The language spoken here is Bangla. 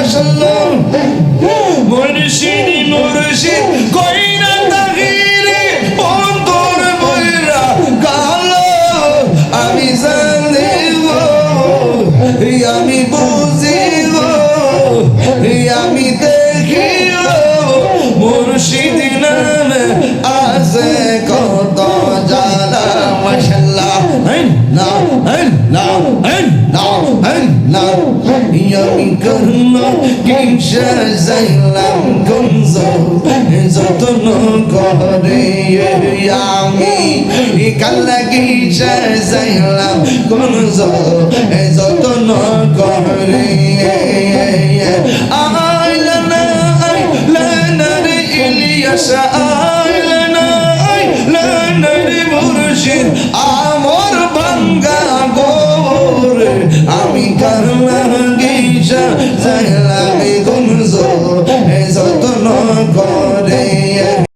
মাশাআল্লাহ মুর্শিদ মুর্শিদ কইরা তাগিরে অন্তর বইরা কালো আমি জানিব আমি বুঝিব আমি দেখিব মুর্শিদ নামে আছে কত জানা মাশাআল্লাহ না না না না আমি করল কিংসা যাইলাম গঞ্জ যতন করে আমি কাল্লা কিংসা যাইলাম গঞ্জ যতন করে আইলানা আইলানা রে ইলিয়াস আইলানা আইলানা রে মুর্শিদ আমর ভাঙ্গা গোর আমি কাল্লা কিংসা যাইলাম